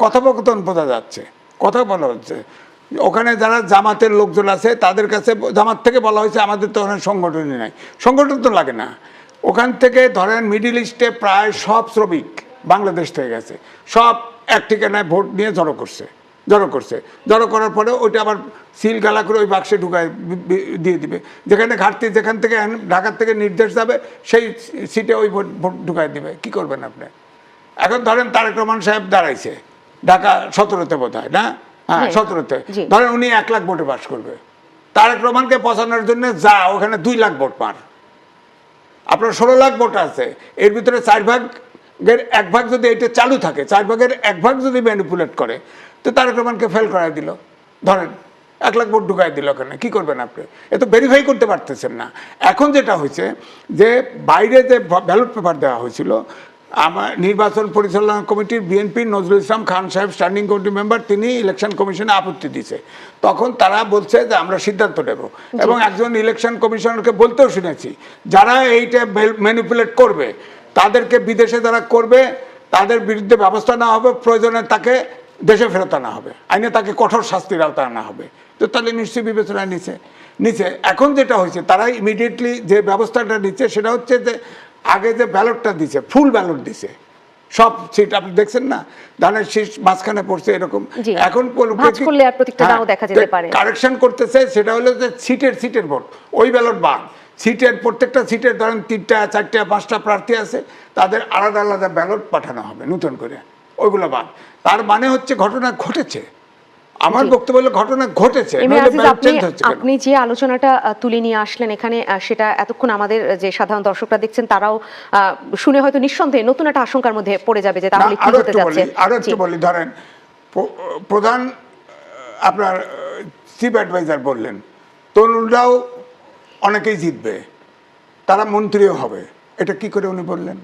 কথোপকথন বোঝা যাচ্ছে, কথা বলা হচ্ছে। ওখানে যারা জামাতের লোকজন আছে তাদের কাছে জামাত থেকে বলা হয়েছে আমাদের তো ওখানে সংগঠনই নাই, সংগঠন তো লাগে না। ওখান থেকে ধরেন মিডিল ইস্টে প্রায় সব শ্রমিক বাংলাদেশ থেকে গেছে, সব এক ঠিকানায় ভোট নিয়ে জড়ো করার পরে ওইটা আবার সিল গালা করে ওই বাক্সে ঢুকায় দিয়ে দিবে, যেখানে ঘাটতি যেখান থেকে ঢাকার থেকে নির্দেশ যাবে সেই সিটে ওই ভোট ঢুকায় দিবে। কি করবেন আপনি? এখন ধরেন তারেক রহমান সাহেব দাঁড়াইছে ঢাকা 17-তে বোধ হয় না, হ্যাঁ 17-তে, ধরেন উনি 1 লাখ ভোটে পাস করবে। তারেক রহমানকে পচানোর জন্য যা ওখানে 2 লাখ ভোট পার, আপনার 16 লাখ ভোট আছে, এর ভিতরে 4 ভাগের 1 ভাগ যদি এটা চালু থাকে, 4 ভাগের 1 ভাগ যদি ম্যানিপুলেট করে, তো তারেক রহমানকে ফেল করাই দিল, ধরেন 1 লাখ ভোট ঢুকাই দিল। ওখানে কি করবেন আপনি? এ তো ভেরিফাই করতে পারতেছেন না। এখন যেটা হয়েছে যে বাইরে যে ব্যালট পেপার দেওয়া হয়েছিল, আমার নির্বাচন পরিচালনা কমিটির বিএনপি নজরুল ইসলাম খান সাহেব স্ট্যান্ডিং কমিটি মেম্বার, তিনি ইলেকশন কমিশনে আপত্তি দিয়েছে। তখন তারা বলছে যে আমরা সিদ্ধান্ত নেব, এবং একজন ইলেকশন কমিশনারকে বলতেও শুনেছি যারা এইটা ম্যানিপুলেট করবে তাদেরকে বিদেশে যারা করবে তাদের বিরুদ্ধে ব্যবস্থা নেওয়া হবে, প্রয়োজনে তাকে দেশে ফেরত আনা হবে, আইনে তাকে কঠোর শাস্তির আওতায় আনা হবে। তো তাহলে নিশ্চয়ই বিবেচনায় নিচে এখন যেটা হয়েছে তারা ইমিডিয়েটলি যে ব্যবস্থাটা নিচ্ছে সেটা হচ্ছে যে আগে যে ব্যালটটা দিছে ফুল ব্যালট দিছে, সব সিট আপনি দেখছেন না, ধানের শীষ মাঝখানে পড়ছে এরকম। এখন কারেকশন করতেছে, সেটা হলো যে সিটের ভোট, ওই ব্যালট বাদ, সিটের প্রত্যেকটা সিটের ধরেন 3টা 4টা 5টা প্রার্থী আছে, তাদের আলাদা আলাদা ব্যালট পাঠানো হবে নতুন করে, ওইগুলো বাদ। তার মানে হচ্ছে ঘটনা ঘটেছে, আমার বক্তব্য হলো ঘটনা ঘটেছে। আপনি যে আলোচনাটা তুলে নিয়ে আসলেন এখানে, সেটা এতক্ষণ আমাদের যে সাধারণ দর্শকরা দেখছেন তারাও শুনে হয়তো নিঃসন্দেহে নতুন একটা আশঙ্কার মধ্যে পড়ে যাবে যে তাহলে কি হতে যাচ্ছে। আরো একটু বলি, ধরেন প্রধান আপনার চিফ অ্যাডভাইজার বললেন তরুণরাও অনেকেই জিতবে, তারা মন্ত্রীও হবে। এটা কি করে উনি বললেন?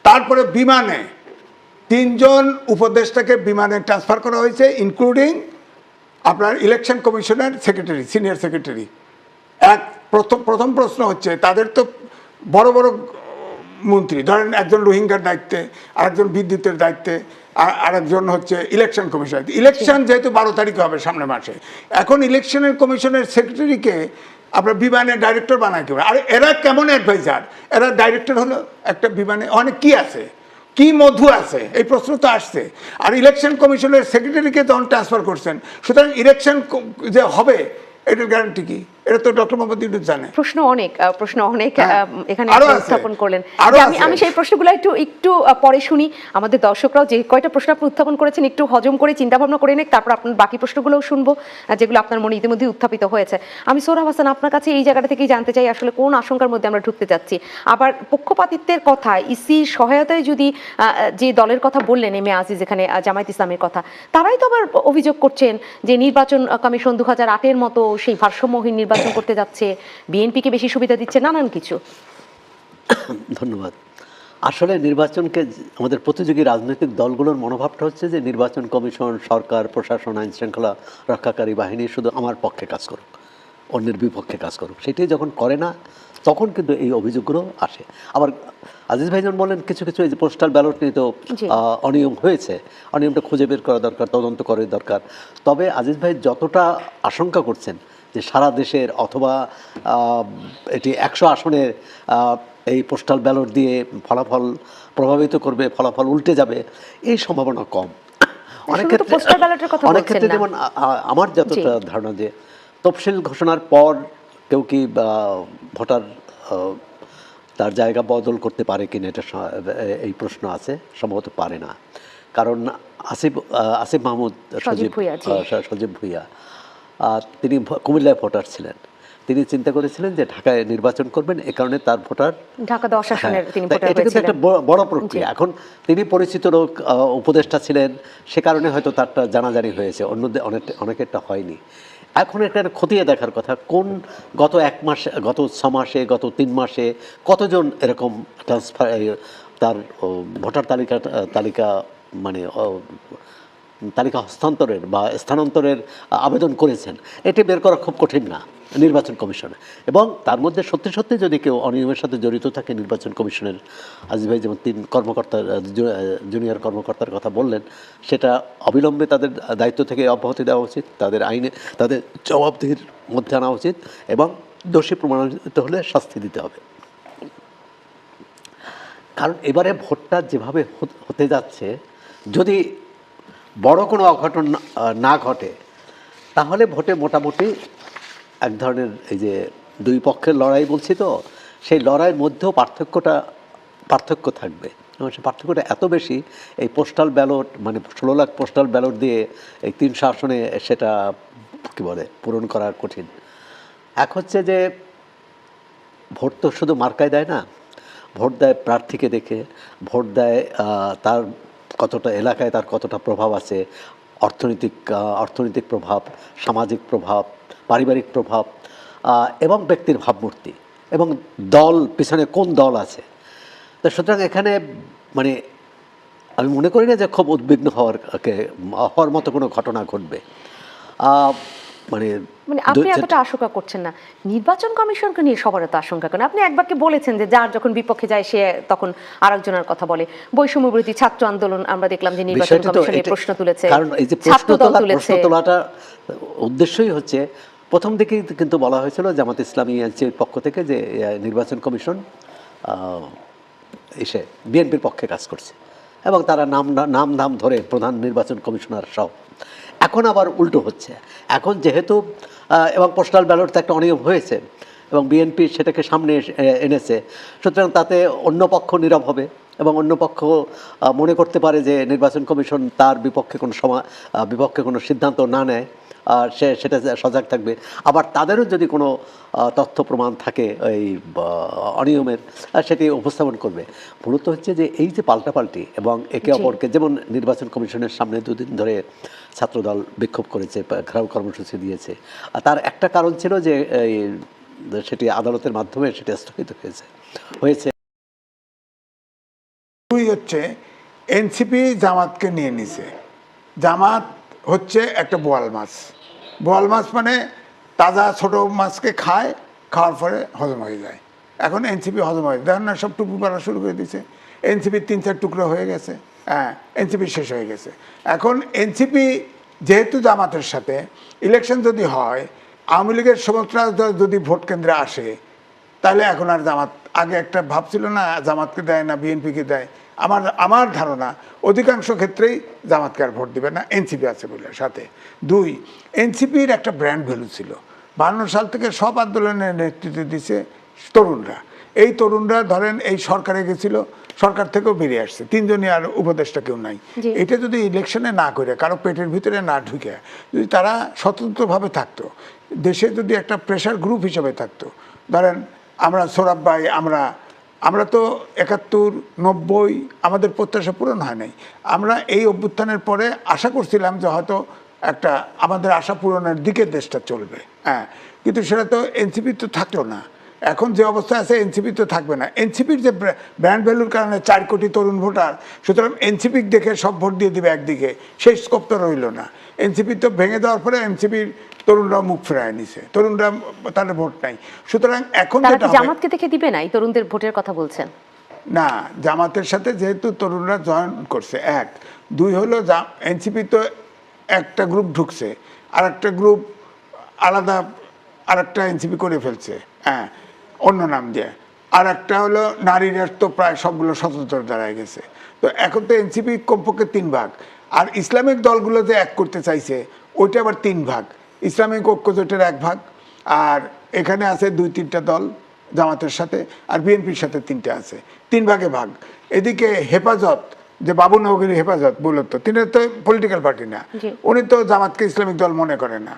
তারপরে বিমানে 3 জন উপদেষ্টাকে বিমানে ট্রান্সফার করা হয়েছে, ইনক্লুডিং আপনার ইলেকশন কমিশনের সেক্রেটারি, সিনিয়র সেক্রেটারি। প্রথম প্রশ্ন হচ্ছে তাদের তো বড় বড় মন্ত্রী, ধরেন একজন রোহিঙ্গার দায়িত্বে, আরেকজন বিদ্যুতের দায়িত্বে, আরেকজন হচ্ছে ইলেকশন কমিশনার। ইলেকশন যেহেতু 12 তারিখে হবে সামনের মাসে, এখন ইলেকশনের কমিশনের সেক্রেটারিকে আপনার বিমানের ডাইরেক্টর বানায় কেউ, আর এরা কেমন অ্যাডভাইজার? এরা ডাইরেক্টর হলো একটা বিমানে, অনেক কি আছে, কি মধু আছে, এই প্রশ্ন তো আসছে। আর ইলেকশন কমিশনের সেক্রেটারিকে যখন ট্রান্সফার করছেন, সুতরাং ইলেকশন যে হবে এটার গ্যারান্টি কি? এটা তো ডক্টর মোহাম্মদ ইউনূস জানে। প্রশ্ন অনেক এখানে উত্থাপন করলেন। আমি সেই প্রশ্নগুলো একটু পরে শুনি। আমাদের দর্শকরাও যে কয়টা প্রশ্ন আপনি উত্থাপন করেছেন একটু হজম করে চিন্তা ভাবনা করে নিক, তারপর আপনার বাকি প্রশ্নগুলোও শুনবো যেগুলো আপনার মনে ইতিমধ্যে উত্থাপিত হয়েছে। আমি সোহরাব হাসান, আপনার কাছে এই জায়গাটা থেকেই জানতে চাই আসলে কোন আশঙ্কার মধ্যে আমরা ঢুকতে যাচ্ছি। আবার পক্ষপাতিত্বের কথা, ইসির সহায়তায় যদি যে দলের কথা বললেন এম এ আজিজ, এখানে জামায়াত ইসলামের কথা, তারাই তো আবার অভিযোগ করছেন যে নির্বাচন কমিশন 2008-এর মতো সেই ভারসাম্যহীন নির্বাচন করতে যাচ্ছে, বিএনপিকে বেশি সুবিধা দিচ্ছে, নানান কিছু। ধন্যবাদ। আসলে নির্বাচনকে আমাদের প্রতিযোগী রাজনৈতিক দলগুলোর মনোভাবটা হচ্ছে যে নির্বাচন কমিশন, সরকার, প্রশাসন, আইন শৃঙ্খলা রক্ষাকারী বাহিনী শুধু আমার পক্ষে কাজ করুক, অন্যের বিপক্ষে কাজ করুক। সেটাই যখন করে না তখন কিন্তু এই অভিযোগগুলো আসে। আবার আজিজ ভাইজান বলেন কিছু এই যে পোস্টাল ব্যালট নিয়ে তো অনিয়ম হয়েছে, অনিয়মটা খুঁজে বের করা দরকার, তদন্ত করা দরকার। তবে আজিজ ভাই যতটা আশঙ্কা করছেন যে সারা দেশের অথবা এটি 100 আসনের এই পোস্টাল ব্যালট দিয়ে ফলাফল প্রভাবিত করবে, ফলাফল উল্টে যাবে, এই সম্ভাবনা কম। অনেক ক্ষেত্রে যেমন আমার যতটা ধারণা যে তফসিল ঘোষণার পর কেউ কি ভোটার তার জায়গা বদল করতে পারে কিনা, এটা এই প্রশ্ন আছে। সম্ভবত পারে না, কারণ আসিফ মাহমুদ সজীব ভুইয়া তিনি কুমিল্লায় ভোটার ছিলেন, তিনি চিন্তা করেছিলেন যে ঢাকায় নির্বাচন করবেন, এ কারণে তার ভোটার ঢাকা 10 আসনের তিনি ভোটার হয়েছিলেন। এটা কিন্তু একটা বড় প্রক্রিয়া। এখন তিনি পরিচিত লোক, উপদেষ্টা ছিলেন, সে কারণে হয়তো তারটা জানাজানি হয়েছে, অন্যদের অনেকেরটা হয়নি। এখন একটা খতিয়ে দেখার কথা, কোন গত 1 মাসে, গত 6 মাসে, গত 3 মাসে কতজন এরকম ট্রান্সফার তার ভোটার তালিকা মানে তালিকা হস্তান্তরের বা স্থানান্তরের আবেদন করেছেন, এটি বের করা খুব কঠিন না নির্বাচন কমিশনে। এবং তার মধ্যে সত্যি সত্যি যদি কেউ অনিয়মের সাথে জড়িত থাকে নির্বাচন কমিশনের, আজিজ ভাই যেমন 3 কর্মকর্তা জুনিয়র কর্মকর্তার কথা বললেন, সেটা অবিলম্বে তাদের দায়িত্ব থেকে অব্যাহতি দেওয়া উচিত, তাদের আইনে তাদের জবাবদিহির মধ্যে আনা উচিত এবং দোষী প্রমাণিত হলে শাস্তি দিতে হবে। কারণ এবারে ভোটটা যেভাবে হতে যাচ্ছে, যদি বড় কোনো অঘটন না ঘটে, তাহলে ভোটে মোটামুটি এক ধরনের এই যে দুই পক্ষের লড়াই বলছি, তো সেই লড়াইয়ের মধ্যেও পার্থক্য থাকবে এবং সেই পার্থক্যটা এত বেশি, এই পোস্টাল ব্যালট মানে 16 লাখ পোস্টাল ব্যালট দিয়ে এই 300 আসনে সেটা কী বলে পূরণ করা কঠিন। এক হচ্ছে যে ভোট তো শুধু মার্কায় দেয় না, ভোট দেয় প্রার্থীকে দেখে, ভোট দেয় তার কতটা এলাকায় তার কতটা প্রভাব আছে, অর্থনৈতিক প্রভাব, সামাজিক প্রভাব, পারিবারিক প্রভাব এবং ব্যক্তির ভাবমূর্তি এবং দল, পিছনে কোন দল আছে। তো সুতরাং এখানে মানে আমি মনে করি না যে খুব উদ্বিগ্ন হওয়ার মতো কোনো ঘটনা ঘটবে। মানে আপনি এতটা আশঙ্কা করছেন না, নির্বাচন কমিশনকে নিয়ে সবার এত আশঙ্কা কেন? আপনি একবারকে বলেছেন যে যার যখন বিপক্ষে যায় সে তখন আরেকজনের কথা বলে। বৈষম্য বিরোধী ছাত্র আন্দোলন আমরা দেখলাম যে নির্বাচন কমিশনের প্রশ্ন তুলেছে, কারণ এই যে প্রশ্ন তোলাটা উদ্দেশ্যই হচ্ছে, প্রথম দিকেই কিন্তু বলা হয়েছিল জামাত ইসলামী এনসিপির পক্ষ থেকে যে নির্বাচন কমিশন এসে বিএনপির পক্ষে কাজ করছে এবং তারা নাম ধরে প্রধান নির্বাচন কমিশনার সহ। এখন আবার উল্টো হচ্ছে, এখন যেহেতু এবং পোস্টাল ব্যালট একটা অনিয়ম হয়েছে এবং বিএনপি সেটাকে সামনে এনেছে, সুতরাং তাতে অন্য পক্ষ নীরব হবে এবং অন্য পক্ষ মনে করতে পারে যে নির্বাচন কমিশন তার বিপক্ষে কোনো সিদ্ধান্ত না নেয়, আর সেটা সজাগ থাকবে। আবার তাদেরও যদি কোনো তথ্য প্রমাণ থাকে এই অনিয়মের, সেটি উপস্থাপন করবে। মূলত হচ্ছে যে এই যে পাল্টাপাল্টি এবং একে অপরকে, যেমন নির্বাচন কমিশনের সামনে 2 দিন ধরে ছাত্রদল বিক্ষোভ করেছে, ঘেরাও কর্মসূচি দিয়েছে, তার একটা কারণ ছিল যে সেটি আদালতের মাধ্যমে সেটি স্থগিত হয়েছে। দুই হচ্ছে এনসিপি জামাতকে নিয়ে নিছে। জামাত হচ্ছে একটা বোয়াল মাছ মানে তাজা ছোট মাছকে খাওয়ার পরে হজম হয়ে যায়। এখন এনসিপি হজম হয়ে দেখেন না, সব টুকরো পাড়া শুরু করে দিয়েছে। এনসিপির 3-4 টুকরো হয়ে গেছে, এনসিপি শেষ হয়ে গেছে। এখন এনসিপি যেহেতু জামাতের সাথে ইলেকশন যদি হয়, আওয়ামী লীগের সমর্থকরা যদি ভোট কেন্দ্রে আসে, তাহলে এখন আর জামাত, আগে একটা ভাবছিল না জামাতকে দেয় না বিএনপিকে দেয়, আমার ধারণা অধিকাংশ ক্ষেত্রেই জামাতকে আর ভোট দিবে না, এনসিপি আছে বলে সাথে। 2, এনসিপির একটা ব্র্যান্ড ভ্যালু ছিল। 52 সাল থেকে সব আন্দোলনের নেতৃত্ব দিচ্ছে তরুণরা। এই তরুণরা ধরেন এই সরকারে গেছিল, সরকার থেকেও বেরিয়ে আসছে, 3 জনই আর উপদেষ্টা কেউ নাই। এটা যদি ইলেকশনে না করে, কারো পেটের ভিতরে না ঢুকে, যদি তারা স্বতন্ত্রভাবে থাকতো, দেশে যদি একটা প্রেশার গ্রুপ হিসেবে থাকতো, ধরেন আমরা সোরাব ভাই, আমরা তো 71-90 আমাদের প্রত্যাশা পূরণ হয় নাই। আমরা এই অভ্যুত্থানের পরে আশা করছিলাম যে হয়তো একটা আমাদের আশা পূরণের দিকে দেশটা চলবে, কিন্তু সেটা তো এনসিপি তো থাকলো না। এখন যে অবস্থা আছে এনসিপি তো থাকবে না। এনসিপির যে ব্র্যান্ড ভ্যালুর কারণে 4 কোটি তরুণ ভোটার, সুতরাং এনসিপি দেখে সব ভোট দিয়ে দিবে একদিকে, সেই স্কোপ তো রইল না। এনসিপি তো ভেঙে দেওয়ার পরে এনসিপির তরুণরা মুখ ফেরায় নিছে, তরুণরা তাদের ভোট নাই। সুতরাং এখন যেটা জামাতকে দেখে দিবে না, এই তরুণদের ভোটের কথা বলছেন না, জামাতের সাথে যেহেতু তরুণরা জয়েন করছে, 1। 2 হলো এনসিপি তো একটা গ্রুপ ঢুকছে, আর একটা গ্রুপ আলাদা আরেকটা এনসিপি করে ফেলছে, অন্য নাম দিয়ে। আর একটা হলো নারীরা তো প্রায় সবগুলো স্বতন্ত্র দাঁড়ায় গেছে। তো এখন তো এনসিপি কমপক্ষে 3 ভাগ, আর ইসলামিক দলগুলো যে এক করতে চাইছে ওইটা আবার 3 ভাগ। ইসলামিক ঐক্য জোটের 1 ভাগ, আর এখানে আছে 2-3টা দল জামাতের সাথে, আর বিএনপির সাথে 3টে আছে, 3 ভাগে ভাগ। এদিকে হেফাজত, যে বাবু নগরী হেফাজত মূলত, তিনি তো পলিটিক্যাল পার্টি না, উনি তো জামাতকে ইসলামিক দল মনে করে না,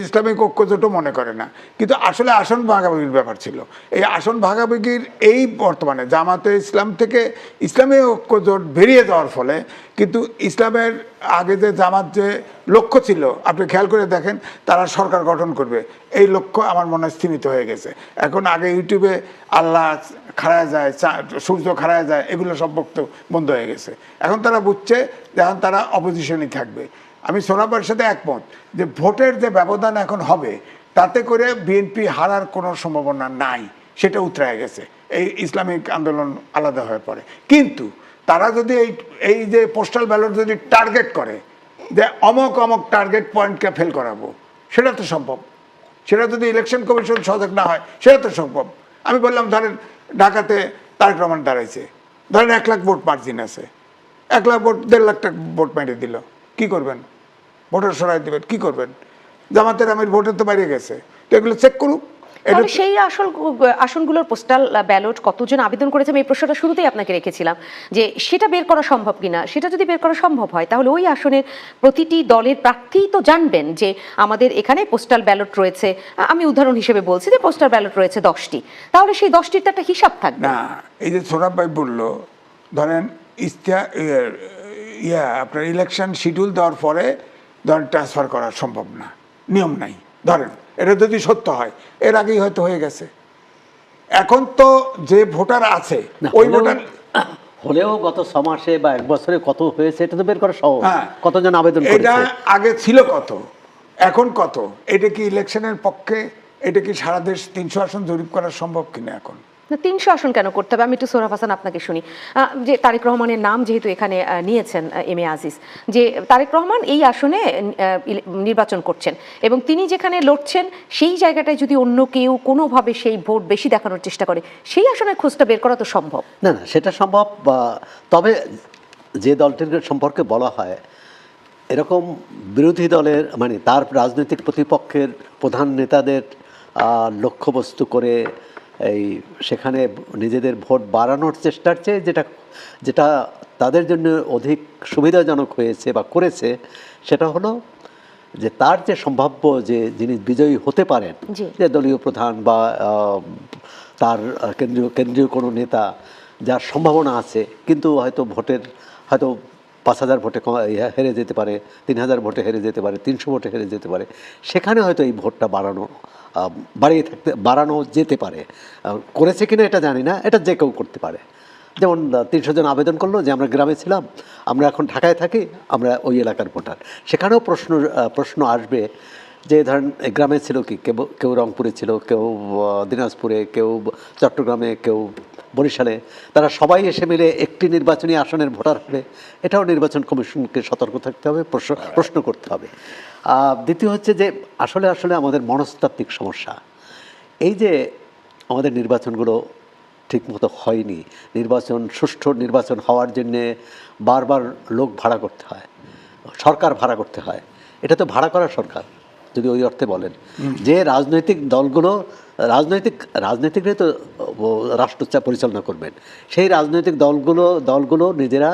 ইসলামিক ঐক্যজোটও মনে করে না, কিন্তু আসলে আসন ভাগাভাগির ব্যাপার ছিল। এই আসন ভাগাভাগির এই বর্তমানে জামাতে ইসলাম থেকে ইসলামী ঐক্যজোট বেরিয়ে যাওয়ার ফলে কিন্তু ইসলামের আগে যে জামাত যে লক্ষ্য ছিল, আপনি খেয়াল করে দেখেন, তারা সরকার গঠন করবে, এই লক্ষ্য আমার মনে হয় স্থিমিত হয়ে গেছে। এখন আগে ইউটিউবে আল্লাহ খাড়ায় যায়, সূর্য খাড়ায় যায়, এগুলো সব বক্তব্য বন্ধ হয়ে গেছে। এখন তারা বুঝছে যেমন তারা অপোজিশনই থাকবে। আমি সোহরাবের সাথে একমত যে ভোটের যে ব্যবধান এখন হবে তাতে করে বিএনপি হারার কোনো সম্ভাবনা নাই, সেটা উতরায় গেছে, এই ইসলামিক আন্দোলন আলাদা হয়ে পড়ে। কিন্তু তারা যদি এই যে পোস্টাল ব্যালট যদি টার্গেট করে যে অমক অমক টার্গেট পয়েন্টকে ফেল করাবো, সেটা তো সম্ভব। সেটা যদি ইলেকশন কমিশন সজাগ না হয় সেটা তো সম্ভব। আমি বললাম ধরেন ঢাকাতে তারেক রহমান দাঁড়াইছে, ধরেন 1 লাখ ভোট মার্জিন আছে, 1 লাখ ভোট 1.5 লাখ ভোট মেরে দিল, কি করবেন? ভোটার সরাই দেবেন, কি করবেন? জামাতের আমির ভোটে তো বাইরে গেছে, তো এগুলো চেক করুক। তাহলে সেই আসনগুলোর পোস্টাল ব্যালট কতজন আবেদন করেছে, আমি এই প্রশ্নটা শুরুতেই আপনাকে রেখেছিলাম যে সেটা বের করা সম্ভব কিনা। সেটা যদি বের করা সম্ভব হয় তাহলে ওই আসনের প্রতিটি দলের প্রার্থী তো জানবেন যে আমাদের এখানে পোস্টাল ব্যালট রয়েছে, আমি উদাহরণ হিসেবে বলছি যে পোস্টাল ব্যালট রয়েছে 10টি, তাহলে সেই 10টির তো একটা হিসাব থাকবে না। এই যে সোহরাব ভাই বললো, ধরেন আপনার ইলেকশন শিডিউল দেওয়ার পরে ধরেন ট্রান্সফার করা সম্ভব না, নিয়ম নাই, ধরেন এটা যদি সত্য হয় এর আগেই হয়তো হয়ে গেছে। এখন তো যে ভোটার আছে ওই ভোটার হলেও গত 6 মাসে বা 1 বছরে কত হয়েছে এটা তো বের করা সহজ। হ্যাঁ, কতজন আবেদন এটা করেছে, আগে ছিল কত, এখন কত, এটা কি ইলেকশনের পক্ষে, এটা কি সারা দেশ 300 আসন জরিপ করা সম্ভব কিনা? এখন না 300 আসন কেন করতে হবে? আমি একটু সোহরাব হাসান আপনাকে শুনি। যে তারেক রহমানের নাম যেহেতু এখানে নিয়েছেন এম এ আজিজ, যে তারেক রহমান এই আসনে নির্বাচন করছেন এবং তিনি যেখানে লড়ছেন সেই জায়গাটায় যদি অন্য কেউ কোনোভাবে সেই ভোট বেশি দেখানোর চেষ্টা করে, সেই আসনের খোঁজটা বের করা তো সম্ভব। না না সেটা সম্ভব। তবে যে দলটির সম্পর্কে বলা হয় এরকম বিরোধী দলের মানে তার রাজনৈতিক প্রতিপক্ষের প্রধান নেতাদের লক্ষ্যবস্তু করে এই সেখানে নিজেদের ভোট বাড়ানোর চেষ্টার চেয়ে যেটা তাদের জন্য অধিক সুবিধাজনক হয়েছে বা করেছে সেটা হলো যে তার যে সম্ভাব্য যে যিনি বিজয়ী হতে পারেন, যে দলীয় প্রধান বা তার কেন্দ্রীয় কোনো নেতা যার সম্ভাবনা আছে, কিন্তু হয়তো ভোটের হয়তো 5,000 ভোটে হেরে যেতে পারে, 3,000 ভোটে হেরে যেতে পারে, 300 ভোটে হেরে যেতে পারে, সেখানে হয়তো এই ভোটটা বাড়ানো যেতে পারে। করেছে কিনা এটা জানি না, এটা যে কেউ করতে পারে। যেমন 300 জন আবেদন করলো যে আমরা গ্রামে ছিলাম, আমরা এখন ঢাকায় থাকি, আমরা ওই এলাকার ভোটার। সেখানেও প্রশ্ন আসবে যে ধরেন গ্রামে ছিল কি, কেউ রংপুরে ছিল, কেউ দিনাজপুরে, কেউ চট্টগ্রামে, কেউ বরিশালে, তারা সবাই এসে মিলে একটি নির্বাচনী আসনের ভোটার হবে। এটাও নির্বাচন কমিশনকে সতর্ক থাকতে হবে, প্রশ্ন করতে হবে। দ্বিতীয় হচ্ছে যে আসলে আমাদের মনস্তাত্ত্বিক সমস্যা, এই যে আমাদের নির্বাচনগুলো ঠিকমতো হয়নি, সুষ্ঠু নির্বাচন হওয়ার জন্যে বারবার লোক ভাড়া করতে হয়, সরকার ভাড়া করতে হয়। এটা তো ভাড়া করা সরকার যদি ওই অর্থে বলেন যে রাজনৈতিক দলগুলো রাজনৈতিকরাই তো রাষ্ট্র পরিচালনা করবেন, সেই রাজনৈতিক দলগুলো নিজেরা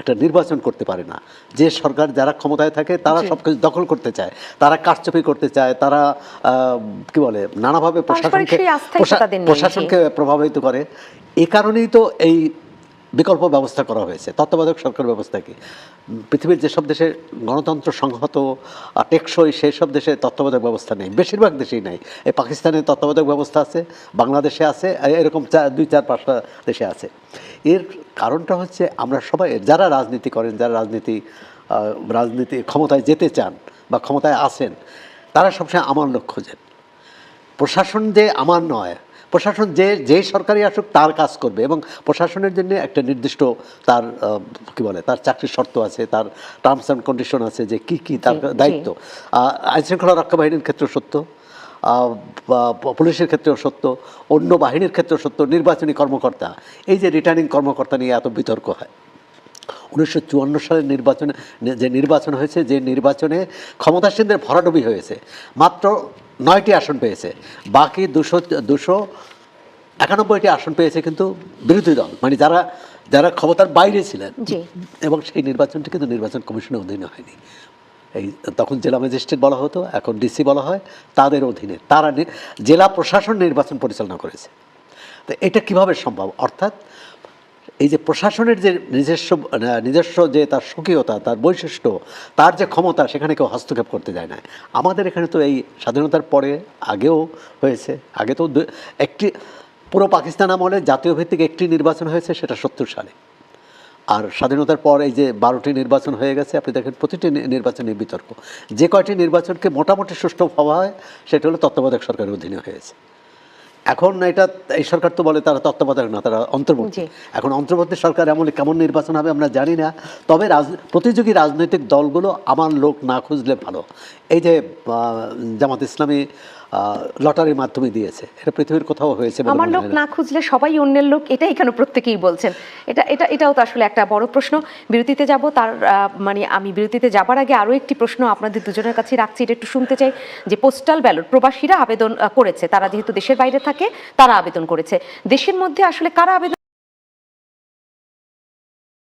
একটা নির্বাচন করতে পারে না। যে সরকার যারা ক্ষমতায় থাকে তারা সব কিছু দখল করতে চায়, তারা কারচুপি করতে চায়, তারা কি বলে নানাভাবে প্রশাসনকে প্রভাবিত করে। এই কারণেই তো এই বিকল্প ব্যবস্থা করা হয়েছে, তত্ত্বাবধায়ক সরকার ব্যবস্থা। কি পৃথিবীর যেসব দেশে গণতন্ত্র সংহত টেকসই সেই সব দেশে তত্ত্বাবধায়ক ব্যবস্থা নেই, বেশিরভাগ দেশেই নাই। এই পাকিস্তানের তত্ত্বাবধায়ক ব্যবস্থা আছে, বাংলাদেশে আছে, এরকম 2-4-5টা দেশে আছে। এর কারণটা হচ্ছে আমরা সবাই যারা রাজনীতি করেন, যারা রাজনীতি ক্ষমতায় যেতে চান বা ক্ষমতায় আসেন, তারা সবসময় আমার লক্ষ্য খোঁজেন। প্রশাসন যে আমার নয়, প্রশাসন যে সরকারি আসুক তার কাজ করবে, এবং প্রশাসনের জন্য একটা নির্দিষ্ট তার তার চাকরির শর্ত আছে, তার টার্মস অ্যান্ড কন্ডিশন আছে, যে কি তার দায়িত্ব। আইনশৃঙ্খলা রক্ষা বাহিনীর ক্ষেত্রেও সত্য, পুলিশের ক্ষেত্রেও সত্য, অন্য বাহিনীর ক্ষেত্রেও সত্য, নির্বাচনী কর্মকর্তা। এই যে রিটার্নিং কর্মকর্তা নিয়ে এত বিতর্ক হয়, 1954 সালের নির্বাচন হয়েছে, যে নির্বাচনে ক্ষমতাসীনদের ভরাডুবি হয়েছে, মাত্র 9টি আসন পেয়েছে, বাকি 291টি আসন পেয়েছে কিন্তু বিরোধী দল, মানে যারা ক্ষমতার বাইরে ছিলেন। এবং সেই নির্বাচনটি কিন্তু নির্বাচন কমিশনের অধীনে হয়নি। তখন জেলা ম্যাজিস্ট্রেট বলা হতো, এখন ডিসি বলা হয়, তাদের অধীনে তারা জেলা প্রশাসন নির্বাচন পরিচালনা করেছে। তো এটা কিভাবে সম্ভব? অর্থাৎ এই যে প্রশাসনের যে নিজস্ব যে তার স্বকীয়তা, তার বৈশিষ্ট্য, তার যে ক্ষমতা, সেখানে কেউ হস্তক্ষেপ করতে যায় না। আমাদের এখানে তো এই স্বাধীনতার পরে আগেও হয়েছে, আগে তো পুরো পাকিস্তান আমলে জাতীয় ভিত্তিক একটি নির্বাচন হয়েছে, সেটা 70 সালে। আর স্বাধীনতার পর এই যে 12টি নির্বাচন হয়ে গেছে, আপনি দেখেন প্রতিটি নির্বাচনী বিতর্ক। যে কয়টি নির্বাচনকে মোটামুটি সুষ্ঠু হওয়া হয় সেটা হলো তত্ত্বাবধায়ক সরকারের অধীনে হয়েছে। এখন এটা এই সরকার তো বলে তারা তত্ত্বাবধায়ক না, তারা অন্তর্বর্তী। এখন অন্তর্বর্তী সরকার আমলে কেমন নির্বাচন হবে আমরা জানি না, তবে প্রতিযোগী রাজনৈতিক দলগুলো আমার লোক না খুঁজলে ভালো। এই যে জামাত ইসলামী লটারির মাধ্যমে দিয়েছে, এটা পৃথিবীর কোথাও হয়েছে বলে আমার লোক না খুঁজলে সবাই অন্যের লোক, এটাই কেন প্রত্যেকেই বলছেন? এটাও তো আসলে একটা বড় প্রশ্ন। বিরতিতে যাব, তার মানে আমি বিরতিতে যাবার আগে আরও একটি প্রশ্ন আপনাদের দুজনের কাছে রাখছি, এটা একটু শুনতে চাই। যে পোস্টাল ব্যালট প্রবাসীরা আবেদন করেছে, তারা যেহেতু দেশের বাইরে থাকে তারা আবেদন করেছে, দেশের মধ্যে আসলে কারা আবেদন